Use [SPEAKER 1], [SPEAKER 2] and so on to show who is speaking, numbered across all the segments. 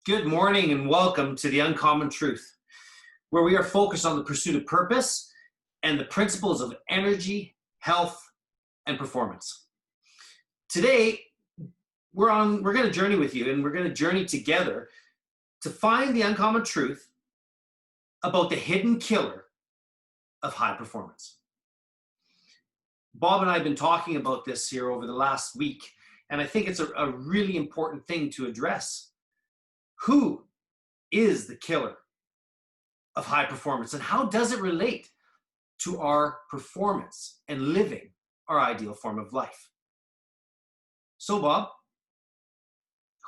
[SPEAKER 1] Good morning and welcome to the Uncommon Truth, where we are focused on the pursuit of purpose and the principles of energy, health, and performance. Today, we're going to journey with you, and we're going to journey together to find the uncommon truth about the hidden killer of high performance. Bob and I have been talking about this here over the last week, and I think it's a really important thing to address. Who is the killer of high performance, and how does it relate to our performance and living our ideal form of life? So, Bob,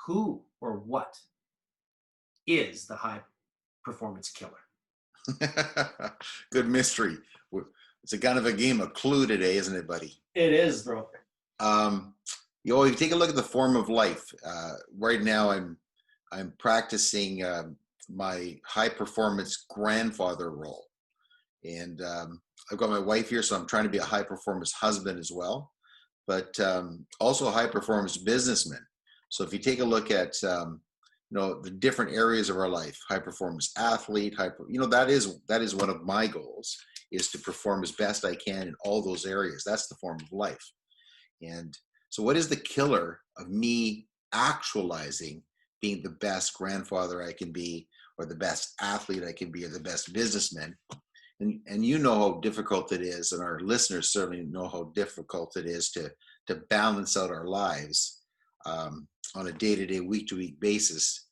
[SPEAKER 1] who or what is the high performance killer?
[SPEAKER 2] Good mystery. It's a kind of a game of Clue today, isn't it, buddy?
[SPEAKER 1] It is, bro.
[SPEAKER 2] You take a look at the form of life. Right now, I'm practicing my high performance grandfather role, and I've got my wife here, so I'm trying to be a high performance husband as well, but also a high performance businessman. So if you take a look at the different areas of our life, high performance athlete, that is one of my goals, is to perform as best I can in all those areas. That's the form of life. And so what is the killer of me actualizing being the best grandfather I can be, or the best athlete I can be, or the best businessman? And you know how difficult it is, and our listeners certainly know how difficult it is to balance out our lives on a day-to-day, week-to-week basis,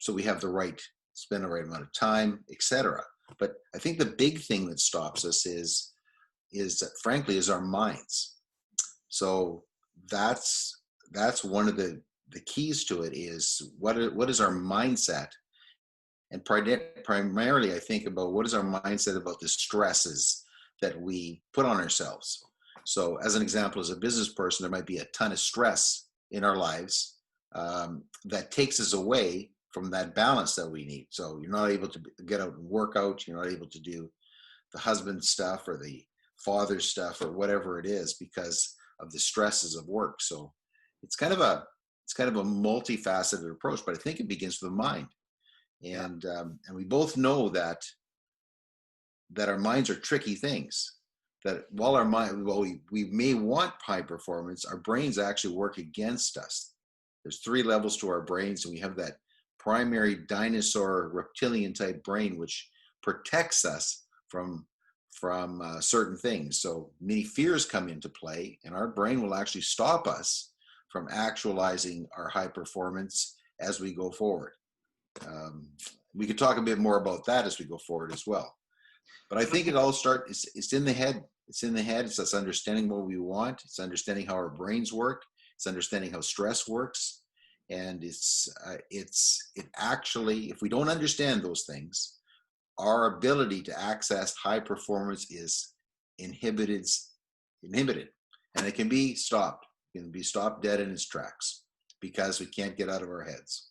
[SPEAKER 2] so we have spend the right amount of time, etc. But I think the big thing that stops us is frankly our minds. So that's one of the keys to it, is what is our mindset. And primarily, I think about what is our mindset about the stresses that we put on ourselves. So as an example, as a business person, there might be a ton of stress in our lives that takes us away from that balance that we need. So you're not able to get out and work out. You're not able to do the husband stuff or the father stuff or whatever it is because of the stresses of work. So it's kind of a multifaceted approach, but I think it begins with the mind. And we both know that our minds are tricky things. That while we may want high performance, our brains actually work against us. There's 3 levels to our brains, and we have that primary dinosaur reptilian type brain, which protects us from certain things. So many fears come into play, and our brain will actually stop us from actualizing our high performance as we go forward. We could talk a bit more about that as we go forward as well. But I think it all starts, it's in the head. It's in the head. It's us understanding what we want. It's understanding how our brains work. It's understanding how stress works. And it actually, if we don't understand those things, our ability to access high performance is inhibited. And it can be stopped. It can be stopped dead in its tracks because we can't get out of our heads.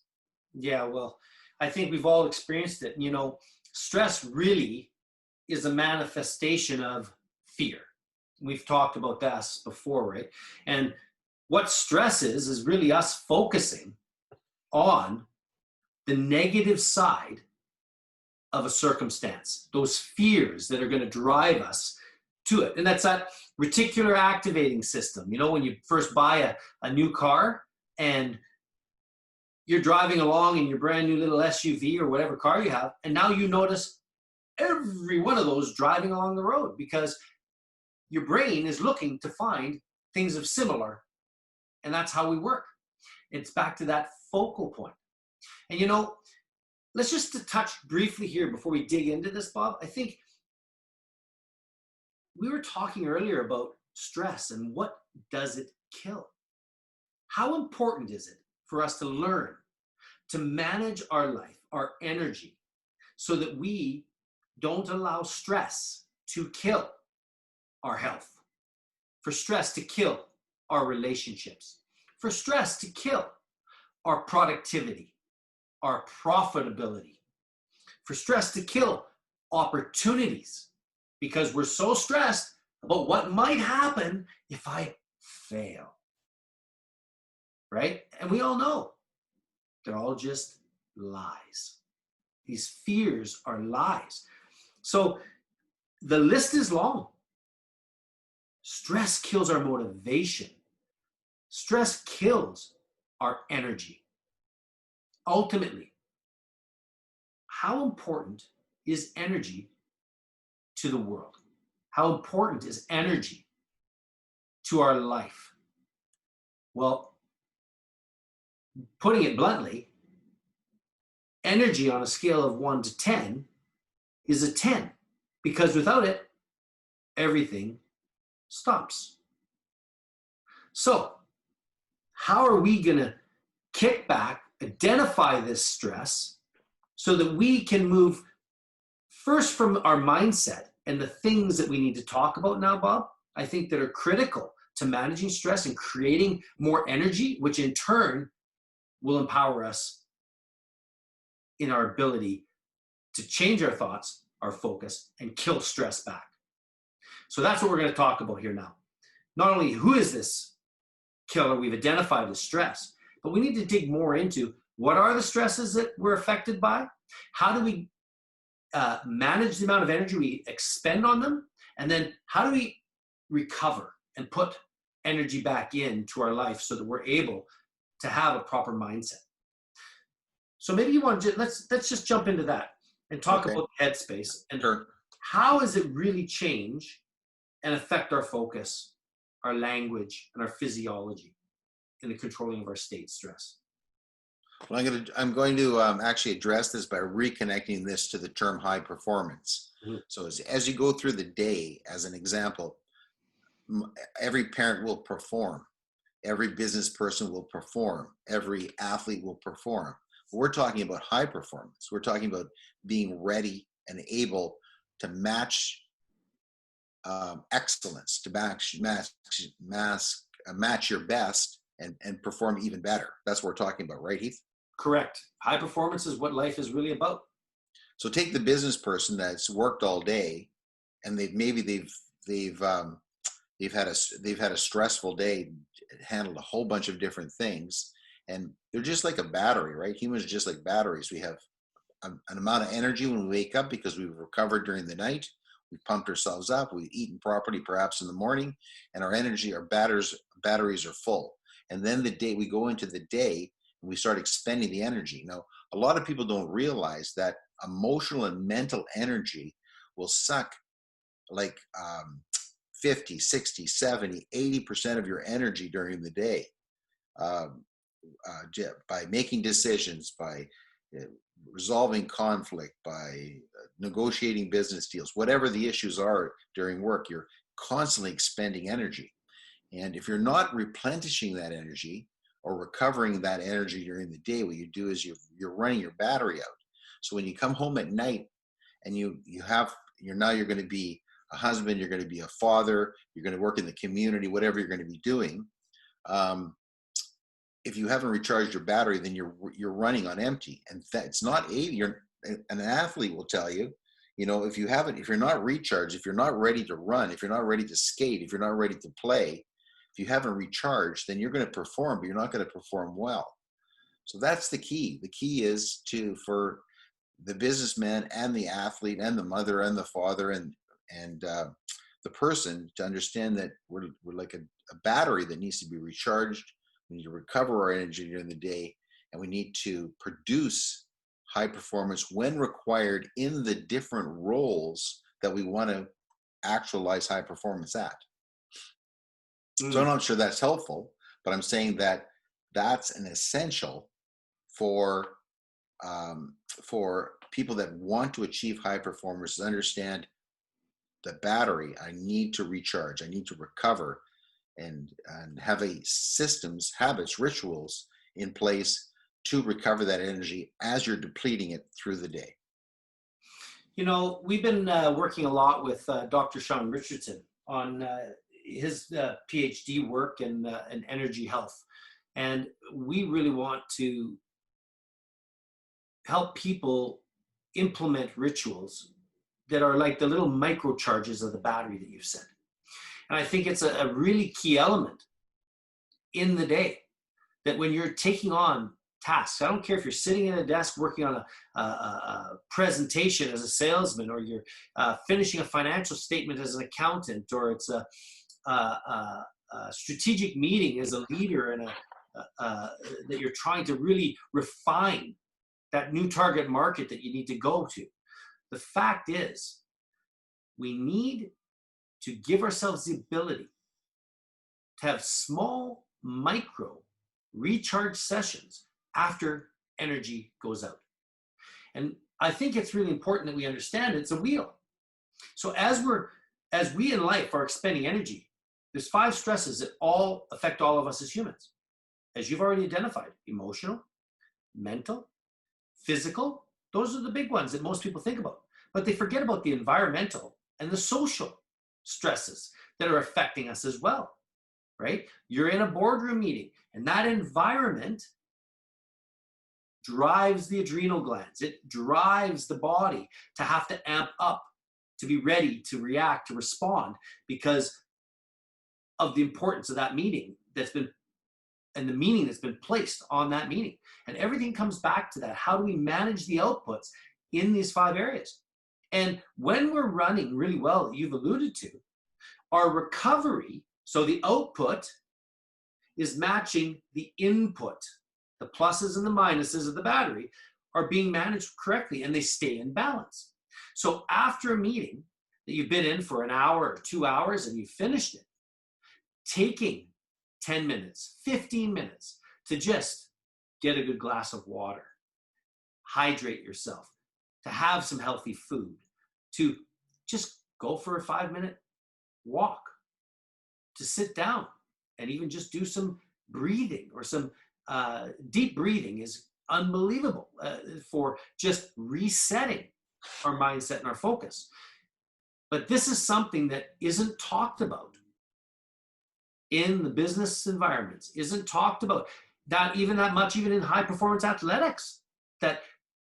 [SPEAKER 1] Yeah, well, I think we've all experienced it. Stress really is a manifestation of fear. We've talked about this before, right? And what stress is really us focusing on the negative side of a circumstance, those fears that are going to drive us to it. And that's that reticular activating system. When you first buy a new car and you're driving along in your brand new little SUV or whatever car you have, and now you notice every one of those driving along the road because your brain is looking to find things of similar, and that's how we work. It's back to that focal point. And let's just touch briefly here before we dig into this, Bob. I think we were talking earlier about stress and what does it kill? How important is it for us to learn to manage our life, our energy, so that we don't allow stress to kill our health, for stress to kill our relationships, for stress to kill our productivity, our profitability, for stress to kill opportunities, because we're so stressed about what might happen if I fail, right? And we all know They're all just lies. These fears are lies. So the list is long. Stress kills our motivation. Stress kills our energy. Ultimately, how important is energy to the world? How important is energy to our life? Well, putting it bluntly, energy on a scale of 1 to 10 is a 10, because without it, everything stops. So, how are we going to kick back, identify this stress, so that we can move first from our mindset and the things that we need to talk about now, Bob, I think that are critical to managing stress and creating more energy, which in turn will empower us in our ability to change our thoughts, our focus, and kill stress back. So that's what we're going to talk about here now. Not only who is this killer we've identified as stress, but we need to dig more into what are the stresses that we're affected by? How do we manage the amount of energy we expend on them? And then how do we recover and put energy back into our life so that we're able to have a proper mindset? So maybe you want to let's just jump into that and talk about headspace and how does it really change and affect our focus, our language, and our physiology in the controlling of our state stress.
[SPEAKER 2] Well, I'm going to actually address this by reconnecting this to the term high performance. Mm-hmm. So as you go through the day, as an example, every parent will perform, every business person will perform, every athlete will perform. We're talking about high performance. We're talking about being ready and able to match excellence, to match your best and perform even better. That's what we're talking about, right, Heath?
[SPEAKER 1] Correct. High performance is what life is really about.
[SPEAKER 2] So take the business person that's worked all day, and they've had a stressful day, handled a whole bunch of different things, and they're just like a battery, right? Humans are just like batteries. We have an amount of energy when we wake up because we've recovered during the night. We pumped ourselves up. We've eaten properly, perhaps in the morning, and our energy, our batteries are full. And then we go into the day and we start expending the energy. Now, a lot of people don't realize that emotional and mental energy will suck like 50, 60, 70, 80% of your energy during the day by making decisions, by resolving conflict, by negotiating business deals, whatever the issues are during work, you're constantly expending energy. And if you're not replenishing that energy or recovering that energy during the day, what you do is you're running your battery out. So when you come home at night and you're going to be a husband, you're going to be a father, you're going to work in the community, whatever you're going to be doing. If you haven't recharged your battery, then you're running on empty, and that's not an athlete will tell you, if you're not recharged, if you're not ready to run, if you're not ready to skate, if you're not ready to play, if you haven't recharged, then you're going to perform, but you're not going to perform well. So that's the key. The key is for the businessman and the athlete and the mother and the father and the person to understand that we're like a battery that needs to be recharged. We need to recover our energy during the day, and we need to produce high performance when required in the different roles that we want to actualize high performance at. So I'm not sure that's helpful, but I'm saying that that's an essential for people that want to achieve high performance to understand the battery. I need to recharge. I need to recover and have systems, habits, rituals in place to recover that energy as you're depleting it through the day.
[SPEAKER 1] We've been working a lot with Dr. Sean Richardson on his PhD work in energy health. And we really want to help people implement rituals that are like the little microcharges of the battery that you've said. And I think it's a really key element in the day that when you're taking on tasks. I don't care if you're sitting at a desk working on a presentation as a salesman, or you're finishing a financial statement as an accountant, or it's a strategic meeting as a leader and that you're trying to really refine that new target market that you need to go to. The fact is, we need to give ourselves the ability to have small, micro recharge sessions after energy goes out. And I think it's really important that we understand it's a wheel. So as we in life are expending energy, there's 5 stresses that all affect all of us as humans. As you've already identified: emotional, mental, physical. Those are the big ones that most people think about. But they forget about the environmental and the social stresses that are affecting us as well, right? You're in a boardroom meeting, and that environment drives the adrenal glands. It drives the body to have to amp up, to be ready to react, to respond, because of the importance of that meeting and the meaning that's been placed on that meeting. And everything comes back to that. How do we manage the outputs in these 5 areas? And when we're running really well, that you've alluded to, our recovery, so the output is matching the input. The pluses and the minuses of the battery are being managed correctly, and they stay in balance. So after a meeting that you've been in for an hour or 2 hours and you've finished it, taking 10 minutes, 15 minutes to just get a good glass of water, hydrate yourself, to have some healthy food, to just go for a 5-minute walk, to sit down and even just do some breathing, or some deep breathing is unbelievable for just resetting our mindset and our focus. But this is something that isn't talked about in the business environments, isn't talked about that much, even in high performance athletics, that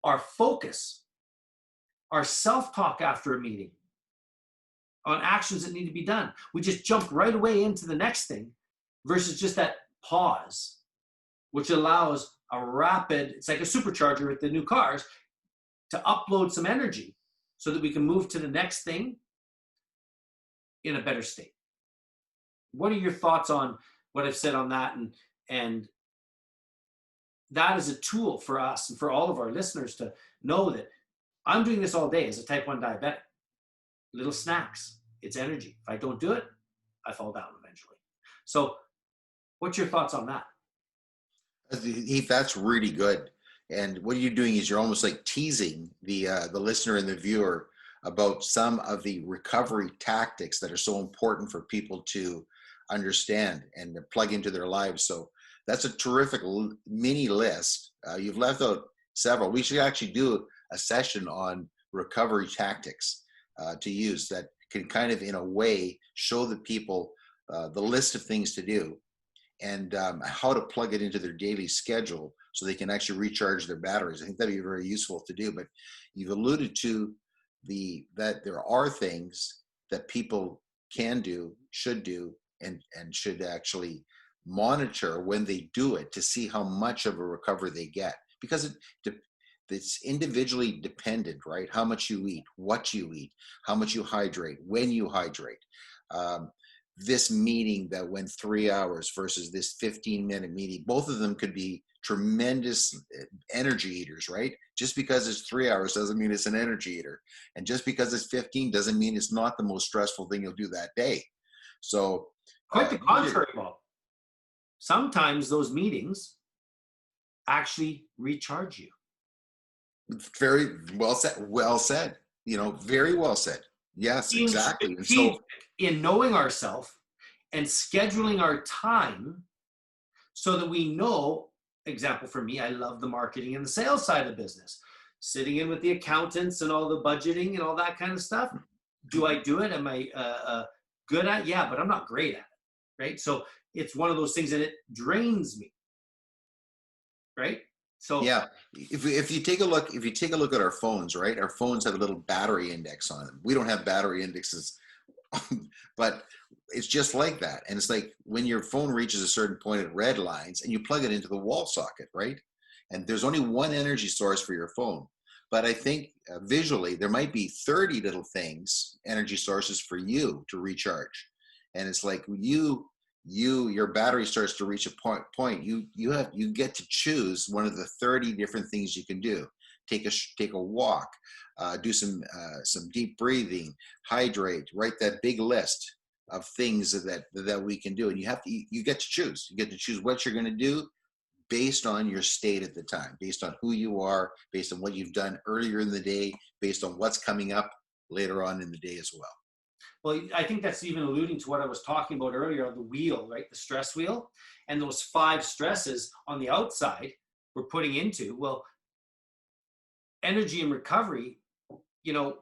[SPEAKER 1] our focus, our self-talk after a meeting on actions that need to be done, we just jump right away into the next thing, versus just that pause, which allows a rapid, it's like a supercharger with the new cars, to upload some energy so that we can move to the next thing in a better state. What are your thoughts on what I've said on that? And that is a tool for us and for all of our listeners to know that I'm doing this all day as a type 1 diabetic. Little snacks, it's energy. If I don't do it, I fall down eventually. So what's your thoughts on that?
[SPEAKER 2] Heath, that's really good. And what you're doing is you're almost like teasing the listener and the viewer about some of the recovery tactics that are so important for people to understand and to plug into their lives. So that's a terrific mini list. You've left out several. We should actually do a session on recovery tactics to use that can kind of, in a way, show the people the list of things to do and how to plug it into their daily schedule so they can actually recharge their batteries. I think that'd be very useful to do. But you've alluded to that there are things that people can do, should do, and should actually monitor when they do it to see how much of a recovery they get, because it's individually dependent, right? How much you eat, what you eat, how much you hydrate, when you hydrate. This meeting that went 3 hours versus this 15-minute meeting, both of them could be tremendous energy eaters, right? Just because it's 3 hours doesn't mean it's an energy eater. And just because it's 15 doesn't mean it's not the most stressful thing you'll do that day. So
[SPEAKER 1] quite the contrary, Bob. Sometimes those meetings actually recharge you.
[SPEAKER 2] Very well said. Well said. Very well said. Yes, exactly. And so,
[SPEAKER 1] in knowing ourselves and scheduling our time so that we know, example for me, I love the marketing and the sales side of the business. Sitting in with the accountants and all the budgeting and all that kind of stuff. Do I do it? Am I good at it? Yeah, but I'm not great at it, right? So it's one of those things that it drains me, right? So
[SPEAKER 2] yeah, if you take a look at our phones, right? Our phones have a little battery index on them. We don't have battery indexes, but it's just like that. And it's like when your phone reaches a certain point, it red lines, and you plug it into the wall socket, right? And there's only one energy source for your phone. But I think visually, there might be 30 little things, energy sources for you to recharge. And it's like your battery starts to reach a point, you get to choose one of the 30 different things you can do. Take a walk, do some deep breathing, hydrate, write that big list of things that we can do. And you get to choose. You get to choose what you're going to do based on your state at the time, based on who you are, based on what you've done earlier in the day, based on what's coming up later on in the day as well.
[SPEAKER 1] Well, I think that's even alluding to what I was talking about earlier on the wheel, right? The stress wheel. And those 5 stresses on the outside we're putting into, well, energy and recovery,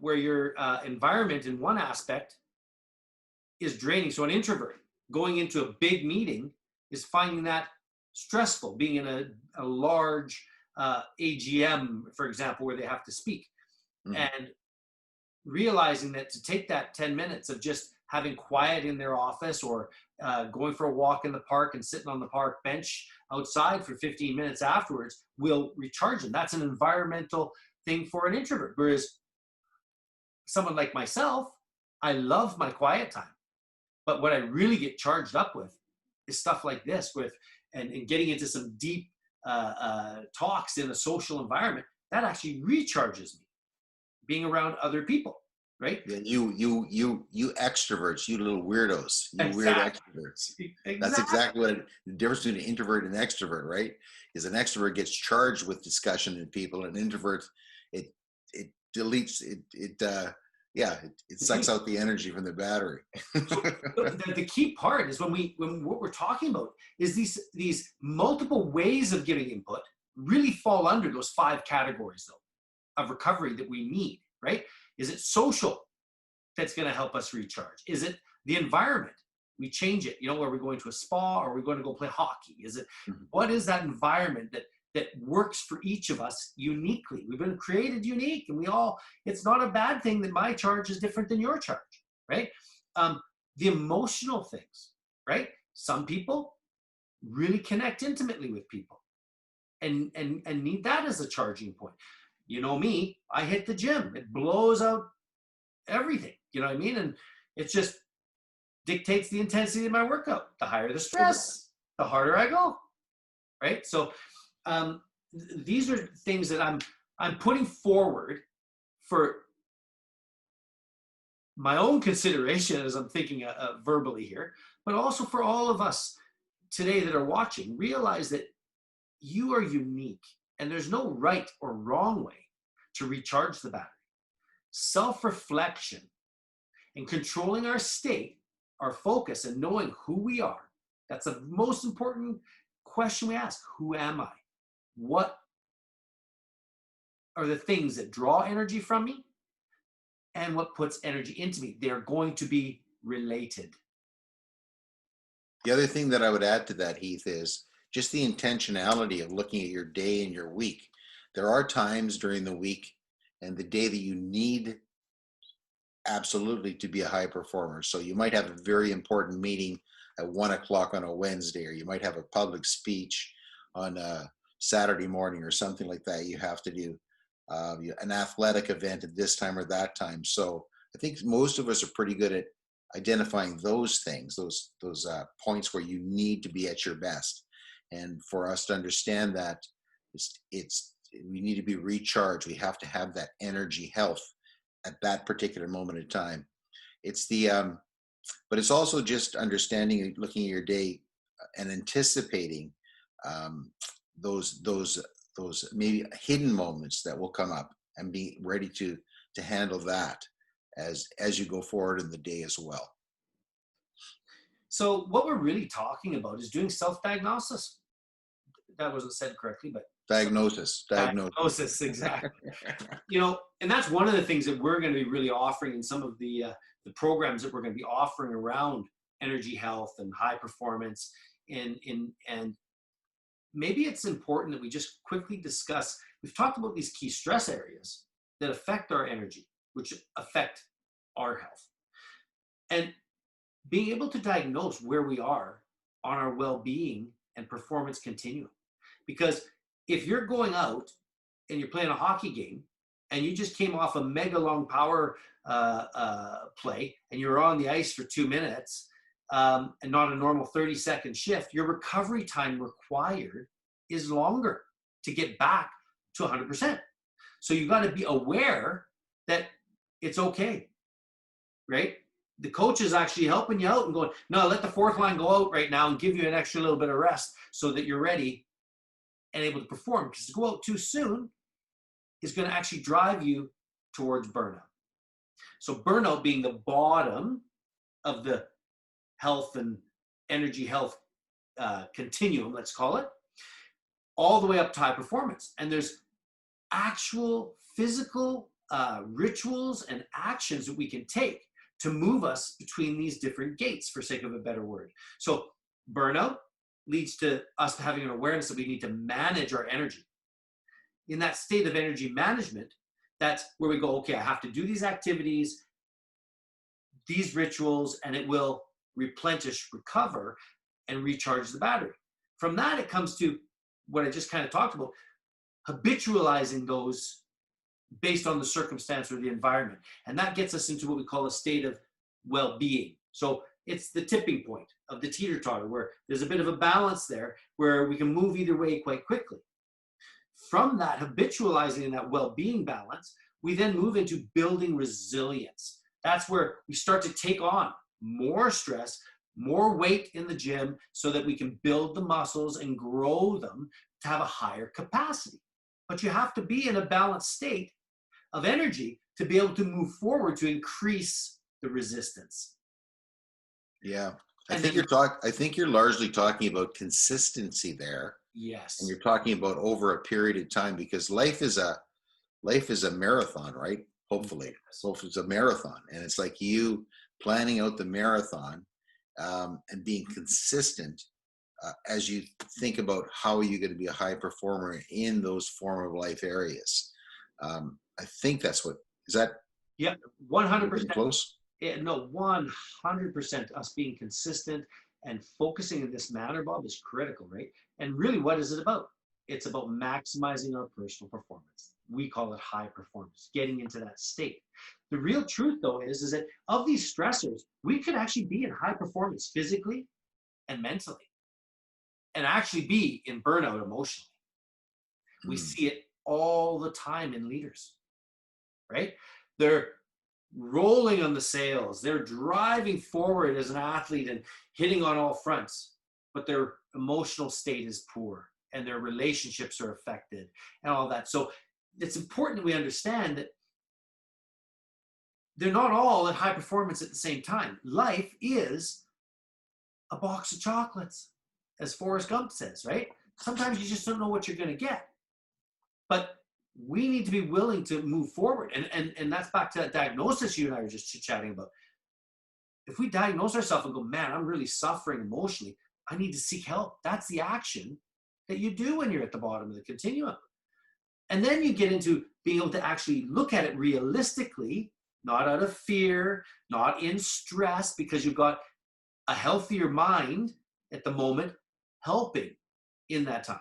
[SPEAKER 1] where your environment in one aspect is draining. So an introvert going into a big meeting is finding that stressful, being in a large AGM, for example, where they have to speak. And realizing that to take that 10 minutes of just having quiet in their office, or going for a walk in the park and sitting on the park bench outside for 15 minutes afterwards will recharge them. That's an environmental thing for an introvert. Whereas someone like myself, I love my quiet time. But what I really get charged up with is stuff like this, and getting into some deep talks in a social environment. That actually recharges me, being around other people, right?
[SPEAKER 2] And you extroverts, you little weirdos, you weird extroverts.
[SPEAKER 1] Exactly.
[SPEAKER 2] That's exactly what the difference between an introvert and an extrovert, right? Is an extrovert gets charged with discussion and people, and an introvert, it deletes it sucks out the energy from the battery.
[SPEAKER 1] So the key part is when what we're talking about is these multiple ways of giving input really fall under those 5 categories, though, of recovery that we need, right? Is it social that's going to help us recharge? Is it the environment? We change it, are we going to a spa, or are we going to go play hockey? Is it, what is that environment that works for each of us uniquely? We've been created unique, and it's not a bad thing that my charge is different than your charge, right? The emotional things, right? Some people really connect intimately with people and need that as a charging point. You know me, I hit the gym. It blows out everything, you know what I mean? And it just dictates the intensity of my workout. The higher the stress, the harder I go, right? So these are things that I'm putting forward for my own consideration as I'm thinking verbally here, but also for all of us today that are watching. Realize that you are unique, and there's no right or wrong way to recharge the battery. Self-reflection and controlling our state, our focus, and knowing who we are, that's the most important question we ask. Who am I? What are the things that draw energy from me, and what puts energy into me? They're going to be related.
[SPEAKER 2] The other thing that I would add to that, Heath, is just the intentionality of looking at your day and your week. There are times during the week and the day that you need absolutely to be a high performer. So you might have a very important meeting at 1:00 on a Wednesday, or you might have a public speech on a Saturday morning or something like that. You have to do an athletic event at this time or that time. So I think most of us are pretty good at identifying those things, those points where you need to be at your best. And for us to understand that we need to be recharged. We have to have that energy health at that particular moment in time. It's but it's also just understanding and looking at your day and anticipating those maybe hidden moments that will come up, and be ready to handle that as you go forward in the day as well.
[SPEAKER 1] So what we're really talking about is doing self-diagnosis. That wasn't said correctly, but
[SPEAKER 2] Diagnosis,
[SPEAKER 1] exactly. And that's one of the things that we're going to be really offering in some of the programs that we're going to be offering around energy health and high performance. And maybe it's important that we just quickly discuss. We've talked about these key stress areas that affect our energy, which affect our health, and being able to diagnose where we are on our well-being and performance continuum. Because if you're going out and you're playing a hockey game and you just came off a mega long power play and you're on the ice for 2 minutes and not a normal 30-second shift, your recovery time required is longer to get back to 100%. So you got to be aware that it's okay, right? The coach is actually helping you out and going, no, let the fourth line go out right now and give you an extra little bit of rest so that you're ready and able to perform. Because to go out too soon is going to actually drive you towards burnout. So burnout being the bottom of the health and energy health continuum, let's call it, all the way up to high performance. And there's actual physical rituals and actions that we can take to move us between these different gates, for sake of a better word. So burnout leads to us having an awareness that we need to manage our energy. In that state of energy management, that's where we go, okay, I have to do these activities, these rituals, and it will replenish, recover, and recharge the battery. From that, it comes to what I just kind of talked about, habitualizing those based on the circumstance or the environment. And that gets us into what we call a state of well-being. So it's the tipping point of the teeter-totter, where there's a bit of a balance there where we can move either way quite quickly. From that habitualizing and that well-being balance, we then move into building resilience. That's where we start to take on more stress, more weight in the gym so that we can build the muscles and grow them to have a higher capacity. But you have to be in a balanced state of energy to be able to move forward to increase the resistance.
[SPEAKER 2] Yeah. I think you're largely talking about consistency there.
[SPEAKER 1] Yes.
[SPEAKER 2] And you're talking about over a period of time, because life is a marathon, right? Hopefully. Hopefully it's a marathon. And it's like you planning out the marathon and being consistent as you think about how are you going to be a high performer in those form of life areas. I think that's what, is that?
[SPEAKER 1] Yeah, 100%.
[SPEAKER 2] Close?
[SPEAKER 1] Yeah, no, 100%. Us being consistent and focusing in this manner, Bob, is critical, right? And really, what is it about? It's about maximizing our personal performance. We call it high performance, getting into that state. The real truth, though, is that of these stressors, we could actually be in high performance physically and mentally, and actually be in burnout emotionally. We see it all the time in leaders, right? They're rolling on the sails. They're driving forward as an athlete and hitting on all fronts, but their emotional state is poor and their relationships are affected and all that. So it's important that we understand that they're not all at high performance at the same time. Life is a box of chocolates, as Forrest Gump says, right? Sometimes you just don't know what you're going to get. But we need to be willing to move forward. And that's back to that diagnosis you and I were just chatting about. If we diagnose ourselves and go, man, I'm really suffering emotionally, I need to seek help. That's the action that you do when you're at the bottom of the continuum. And then you get into being able to actually look at it realistically, not out of fear, not in stress, because you've got a healthier mind at the moment helping in that time.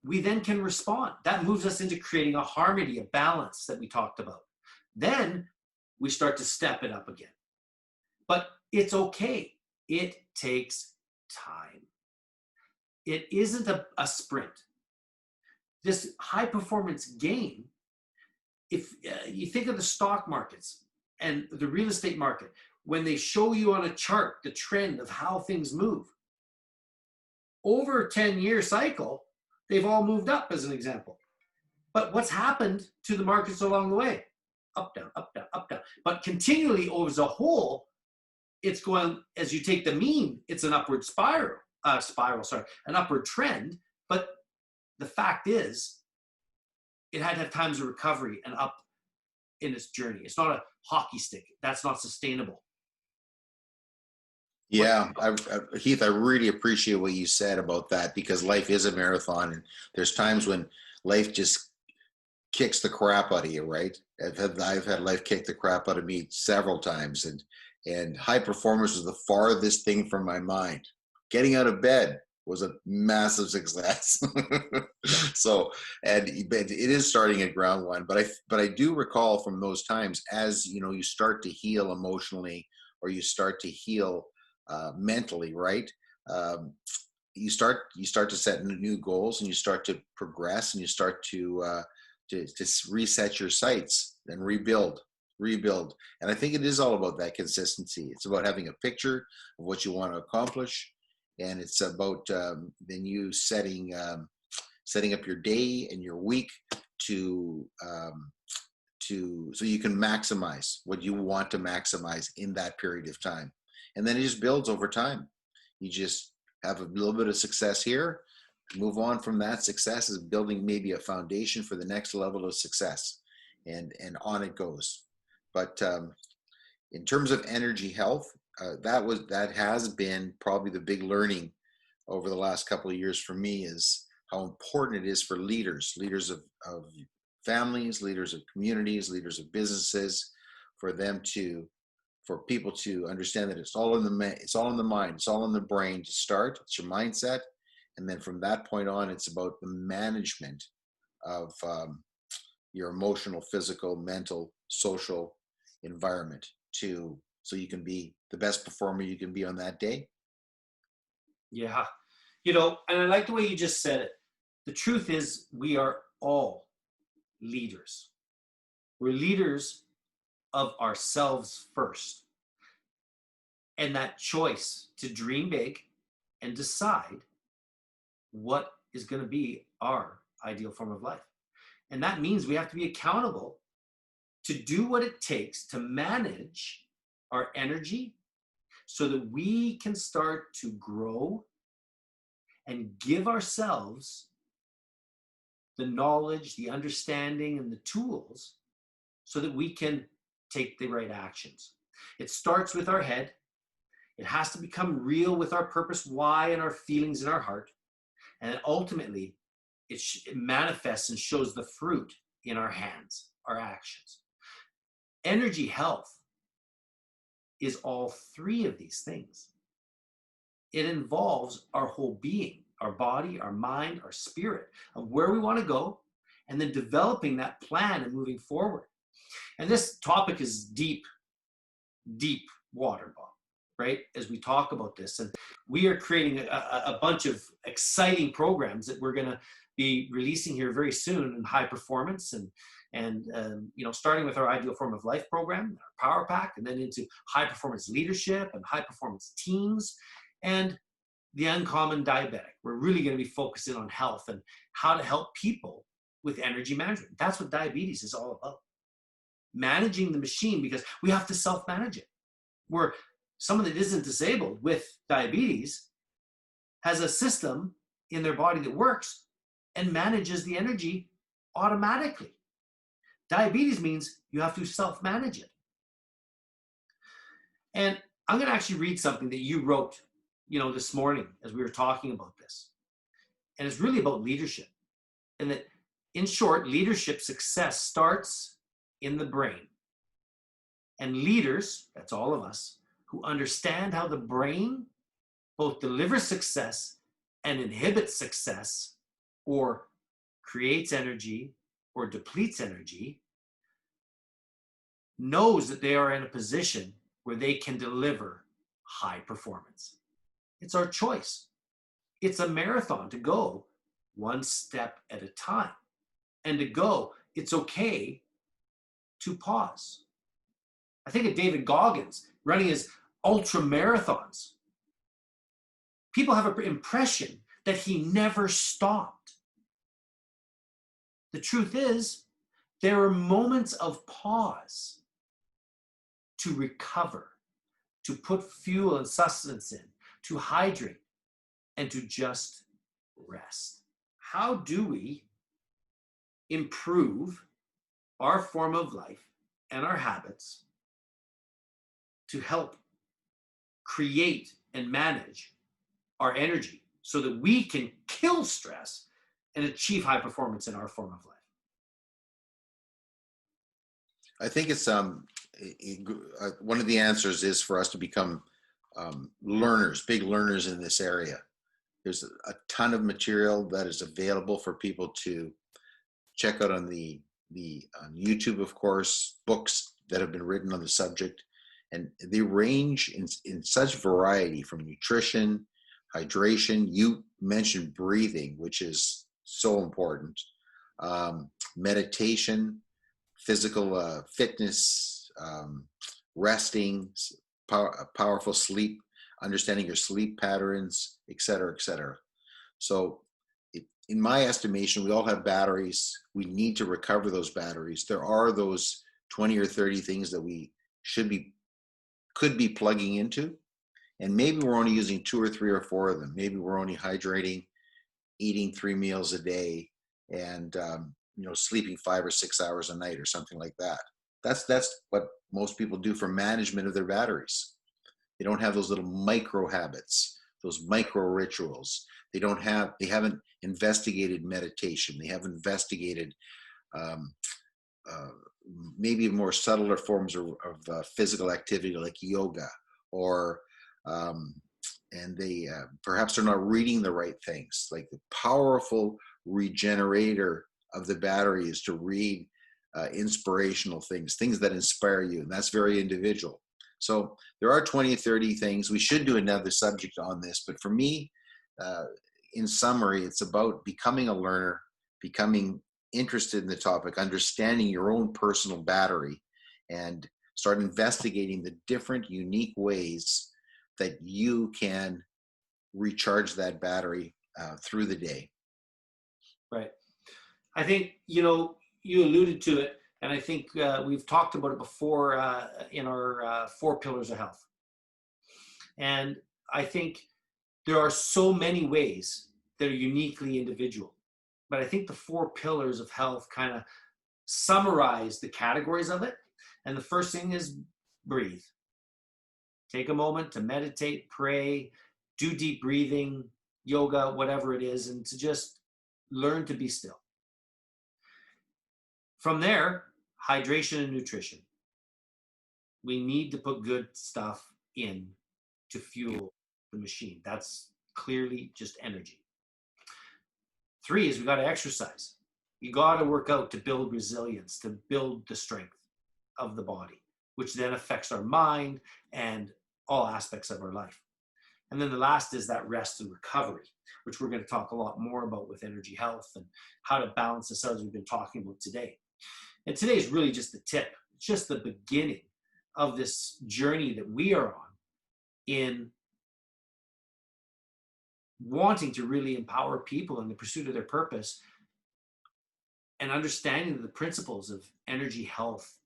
[SPEAKER 1] We then can respond. That moves us into creating a harmony, a balance that we talked about. Then we start to step it up again. But it's okay. It takes time. It isn't a sprint. This high performance game, if you think of the stock markets and the real estate market, when they show you on a chart the trend of how things move, over a 10-year cycle, they've all moved up, as an example. But what's happened to the markets along the way? Up, down, up, down, up, down. But continually, over as a whole, it's going, as you take the mean, it's an upward an upward trend. But the fact is, it had to have times of recovery and up in its journey. It's not a hockey stick. That's not sustainable.
[SPEAKER 2] Yeah, Heath, I really appreciate what you said about that, because life is a marathon, and there's times when life just kicks the crap out of you, right? I've had life kick the crap out of me several times, and high performance was the farthest thing from my mind. Getting out of bed was a massive success.
[SPEAKER 1] Yeah.
[SPEAKER 2] So, but it is starting at ground one. But I do recall from those times, as you know, you start to heal emotionally, or you start to heal mentally, right? Um, you start to set new goals, and you start to progress, and you start to reset your sights and rebuild. And I think it is all about that consistency. It's about having a picture of what you want to accomplish, and it's about then you setting up your day and your week to so you can maximize what you want to maximize in that period of time. And then it just builds over time. You just have a little bit of success here, move on from that success is building maybe a foundation for the next level of success, and on it goes. But in terms of energy health, that has been probably the big learning over the last couple of years for me, is how important it is for leaders of families, leaders of communities, leaders of businesses, for them to for people to understand that it's all in it's all in the mind, it's all in the brain to start. It's your mindset, and then from that point on, it's about the management of your emotional, physical, mental, social environment to so you can be the best performer you can be on that day.
[SPEAKER 1] Yeah. You know, and I like the way you just said it. The truth is, we are all leaders. We're leaders of ourselves first. And that choice to dream big and decide what is going to be our ideal form of life. And that means we have to be accountable to do what it takes to manage our energy so that we can start to grow and give ourselves the knowledge, the understanding, and the tools so that we can take the right actions. It starts with our head. It has to become real with our purpose, why, and our feelings in our heart. And then ultimately, it manifests and shows the fruit in our hands, our actions. Energy health is all three of these things. It involves our whole being, our body, our mind, our spirit, of where we want to go, and then developing that plan and moving forward. And this topic is deep, deep water, Bob, right? As we talk about this, and we are creating a bunch of exciting programs that we're going to be releasing here very soon in high performance and you know, starting with our ideal form of life program, our power pack, and then into high performance leadership and high performance teams, and the uncommon diabetic. We're really going to be focusing on health and how to help people with energy management. That's what diabetes is all about. Managing the machine, because we have to self-manage it. Where someone that isn't disabled with diabetes has a system in their body that works and manages the energy automatically. Diabetes means you have to self-manage it. And I'm going to actually read something that you wrote, you know, this morning as we were talking about this. And it's really about leadership. And that, in short, leadership success starts in the brain. And leaders, that's all of us, who understand how the brain both delivers success and inhibits success, or creates energy or depletes energy, knows that they are in a position where they can deliver high performance. It's our choice. It's a marathon to go one step at a time. And to go, it's okay to pause. I think of David Goggins running his ultra marathons. People have an impression that he never stopped. The truth is, there are moments of pause to recover, to put fuel and sustenance in, to hydrate, and to just rest. How do we improve our form of life and our habits to help create and manage our energy so that we can kill stress and achieve high performance in our form of life?
[SPEAKER 2] I think it's one of the answers is for us to become learners, big learners in this area, There's a ton of material that is available for people to check out on on YouTube, of course, books that have been written on the subject, and they range in such variety from nutrition, hydration. You mentioned breathing, which is so important. Meditation, physical fitness, resting, powerful sleep, understanding your sleep patterns, et cetera, et cetera. So, in my estimation, we all have batteries. We need to recover those batteries. There are those 20 or 30 things that we could be plugging into. And maybe we're only using 2 or 3 or 4 of them. Maybe we're only hydrating, eating 3 meals a day, and sleeping 5 or 6 hours a night or something like that. That's what most people do for management of their batteries. They don't have those little micro habits, those micro rituals. They haven't investigated meditation. They haven't investigated um, uh, maybe more subtler forms of physical activity like yoga, or and they perhaps they're not reading the right things. Like, the powerful regenerator of the battery is to read inspirational things that inspire you, and that's very individual. So there are 20, 30 things. We should do another subject on this, but for me, in summary, it's about becoming a learner, becoming interested in the topic, understanding your own personal battery, and start investigating the different unique ways that you can recharge that battery through the day.
[SPEAKER 1] Right. I think, you alluded to it, and I think we've talked about it before in our 4 pillars of health. And I think there are so many ways that are uniquely individual. But I think the 4 pillars of health kind of summarize the categories of it. And the first thing is breathe. Take a moment to meditate, pray, do deep breathing, yoga, whatever it is, and to just learn to be still. From there, hydration and nutrition. We need to put good stuff in to fuel the machine. That's clearly just energy. 3 is we got to exercise. You got to work out to build resilience, to build the strength of the body, which then affects our mind and all aspects of our life. And then the last is that rest and recovery, which we're going to talk a lot more about with energy health and how to balance this out, as we've been talking about today. And today is really just the tip. It's just the beginning of this journey that we are on in wanting to really empower people in the pursuit of their purpose and understanding the principles of energy, health,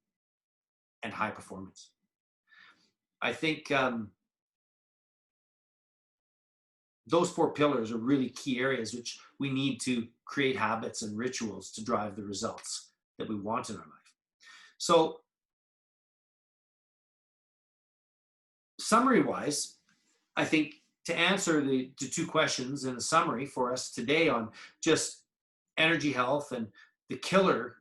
[SPEAKER 1] and high performance. I think those 4 pillars are really key areas which we need to create habits and rituals to drive the results that we want in our life. So, summary-wise, I think to answer the 2 questions in a summary for us today on just energy health, and the killer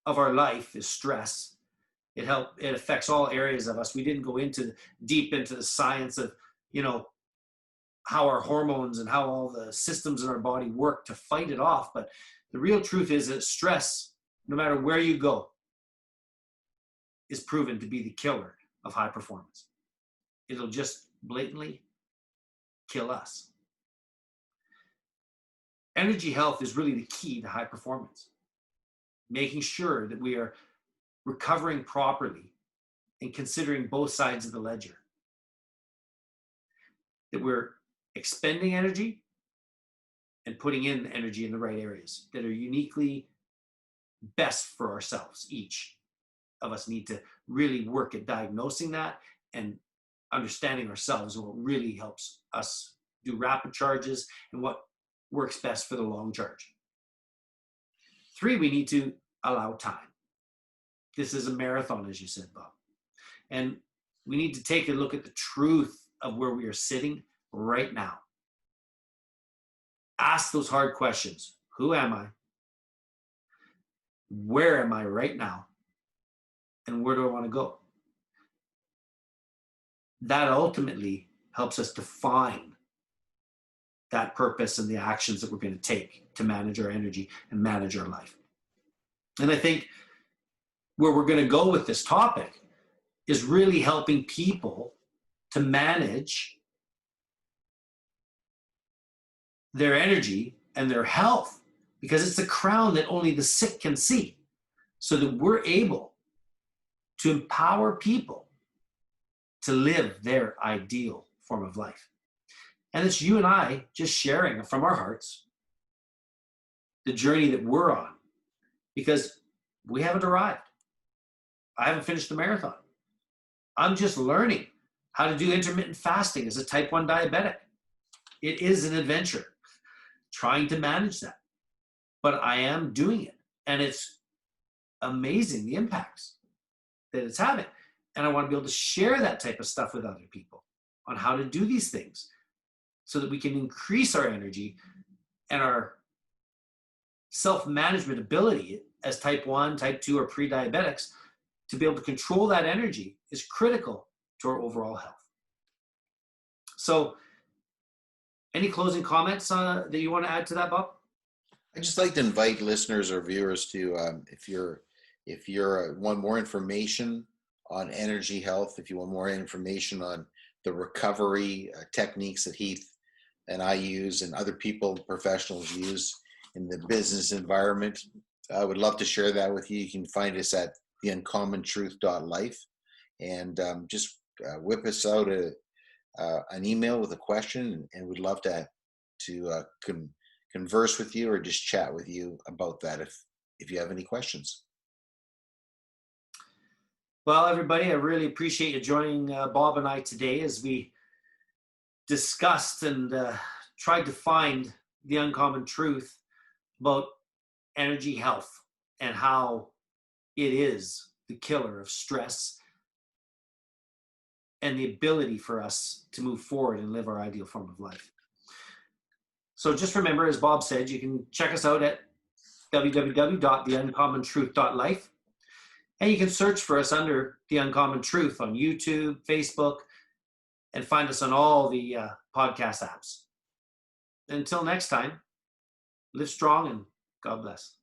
[SPEAKER 1] of our life is stress. It affects all areas of us. We didn't go deep into the science of, how our hormones and how all the systems in our body work to fight it off. But the real truth is that stress, no matter where you go, is proven to be the killer of high performance. It'll just blatantly kill us. Energy health is really the key to high performance. Making sure that we are recovering properly and considering both sides of the ledger. That we're expending energy and putting in energy in the right areas that are uniquely best for ourselves. Each of us need to really work at diagnosing that and understanding ourselves, and what really helps us do rapid charges and what works best for the long charge. 3, we need to allow time. This is a marathon, as you said, Bob. And we need to take a look at the truth of where we are sitting right now. Ask those hard questions. Who am I? Where am I right now? And where do I want to go? That ultimately helps us define that purpose and the actions that we're going to take to manage our energy and manage our life. And I think where we're going to go with this topic is really helping people to manage their energy and their health, because it's a crown that only the sick can see, so that we're able to empower people to live their ideal form of life. And it's you and I just sharing from our hearts the journey that we're on, because we haven't arrived. I haven't finished the marathon. I'm just learning how to do intermittent fasting as a type 1 diabetic. It is an adventure trying to manage that, but I am doing it. And it's amazing the impacts that it's having. And I want to be able to share that type of stuff with other people on how to do these things so that we can increase our energy and our self-management ability as type 1, type 2, or pre-diabetics. To be able to control that energy is critical to our overall health. So, any closing comments that you want to add to that, Bob?
[SPEAKER 2] I'd just like to invite listeners or viewers to, if you're want more information on energy health, if you want more information on the recovery techniques that Heath and I use and other people, professionals use in the business environment, I would love to share that with you. You can find us at theuncommontruth.life, and just whip us out an email with a question, and we'd love to converse with you or just chat with you about that if you have any questions.
[SPEAKER 1] Well, everybody, I really appreciate you joining Bob and I today as we discussed and tried to find the uncommon truth about energy health and how it is the killer of stress and the ability for us to move forward and live our ideal form of life. So just remember, as Bob said, you can check us out at www.theuncommontruth.life. And you can search for us under The Uncommon Truth on YouTube, Facebook, and find us on all the podcast apps. Until next time, live strong and God bless.